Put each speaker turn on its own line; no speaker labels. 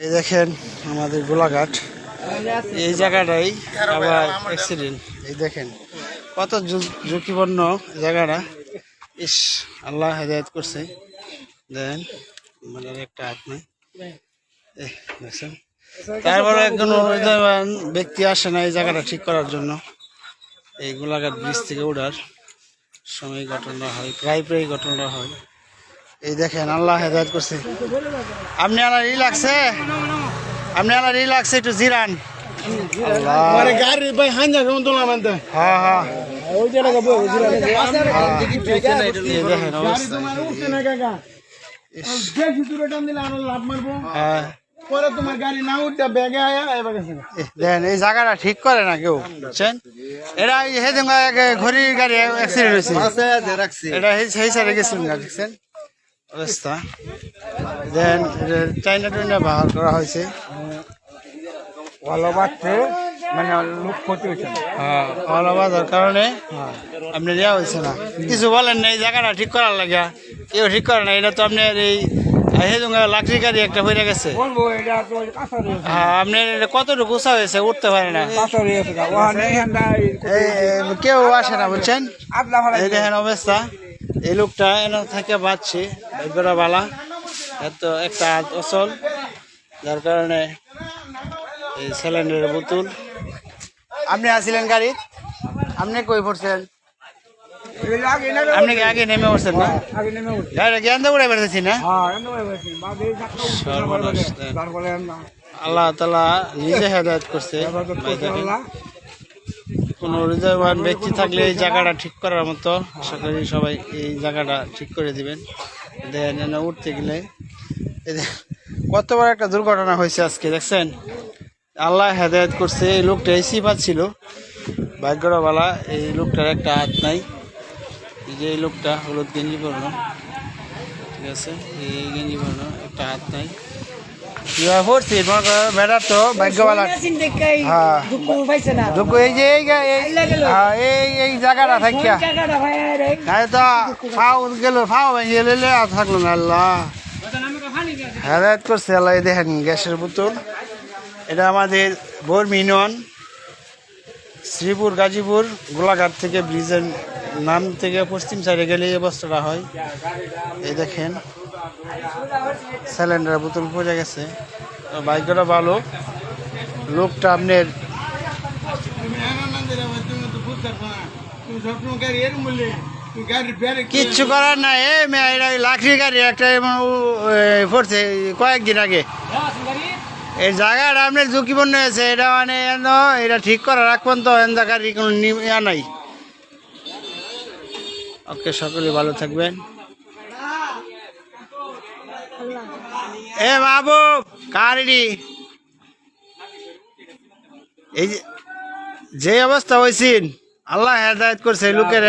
এই দেখেন আমাদের গোলাঘাট, এই জায়গাটাই আবার অ্যাক্সিডেন্ট। এই দেখেন কত ঝুঁকিপূর্ণ জায়গাটা। ইস, আল্লাহ হেদায়েত করছে। দেখেন মানে একটা হাত নেই, দেখছেন। তারপরে কোনো ব্যক্তি আসে না এই জায়গাটা ঠিক করার জন্য। এই গোলাঘাট ব্রিজ থেকে ওঠার সময় ঘটনা হয়, প্রায় ঘটনা হয়। এই দেখেন আল্লাহ হেদায়েত করছে। আপনি আল্লাহ লাগছে, আপনি আল্লাহ লাগছে, একটু জিরান। এই জায়গাটা ঠিক করে না কেউ, বুঝছেন। এটা ঘড়ির গাড়ি অ্যাক্সিডেন্ট হয়েছে, এটা সেই সাইডে গেছিল না, দেখছেন অবস্থা। দেন চাইনা টাইনা ব্যবহার করা হয়েছে, মানে লোক ক্ষতি হয়েছে, বাজার কারণে আপনি দেওয়া হয়েছে না। কিছু বলেন না এই জায়গাটা ঠিক করার লাগে, কেউ ঠিক করে না। এটা তো আপনার এই লাকড়ি গাড়ি একটা হয়ে গেছে। হ্যাঁ, আপনার কতটুকু উঁচা হয়েছে, উঠতে পারে না, কেউ আসে না, বুঝছেন। এই দেখেন অবস্থা। এই লোকটা এনে থেকে বাঁচছে, ভাগ্যটা বালা। এত একটা হাত অচল, যার কারণে এই সিলিন্ডারের বোতল। আপনি আসছিলেন গাড়ি, আপনি কই পড়ছেন? আপনি আগে নেমে পড়ছেন না? জ্ঞান দিয়ে উড়ে বেড়েছি না? আল্লাহ তাআলা নিজে হেদায়েত করছে। কোনো হৃদয়বান ব্যক্তি থাকলে এই জায়গাটা ঠিক করার মতো, আশা করি সবাই এই জায়গাটা ঠিক করে দিবেন। দেখেন উঠতে গেলে কত বড় একটা দুর্ঘটনা হয়েছে আজকে, দেখছেন। আল্লাহ হেদায়েত করছে। এই লোকটা এসি পাচ্ছিল, ভাগ্যবালা। এই লোকটার একটা হাত নাই। এই যে এই লোকটা হলুদ গেঞ্জি পরনো, ঠিক আছে, এই গেঞ্জি পরনো, একটা হাত নাই। পড়ছি বেড়ার তো ভাগ্যবালা। হ্যাঁ, এই যে এই জায়গাটা থাকিয়া তো ফাও গেল, ফাও ভেঙে গেলে আর থাকলো না। আল্লাহ হেদায়েত করছে আল্লাহ। এই দেখেন গ্যাসের বোতল। এটা আমাদের বর্মি ইউনিয়ন, শ্রীপুর গাজীপুর গোলাঘাট থেকে ব্রিজের নাম থেকে পশ্চিম সাইডে গেলে এই অবস্থাটা হয়। এই দেখেন সিলিন্ডার বোতল পড়ে গেছে। বাইকটা ভালো, লোকটা আপনার কিচ্ছু করার নাই। লাকড়ি গাড়ি একটা পড়ছে কয়েকদিন আগে। এই জায়গাটা আপনার ঝুঁকিপূর্ণ হয়েছে। এটা মানে এটা ঠিক করার রাখ পর্যন্ত গাড়ি কোনো ইয়া নাই। ওকে, সকলে ভালো থাকবেন। এ বাবু কারি, এই যে অবস্থা হয়েছিল, আল্লাহ হেদায়েত করছে লোকের।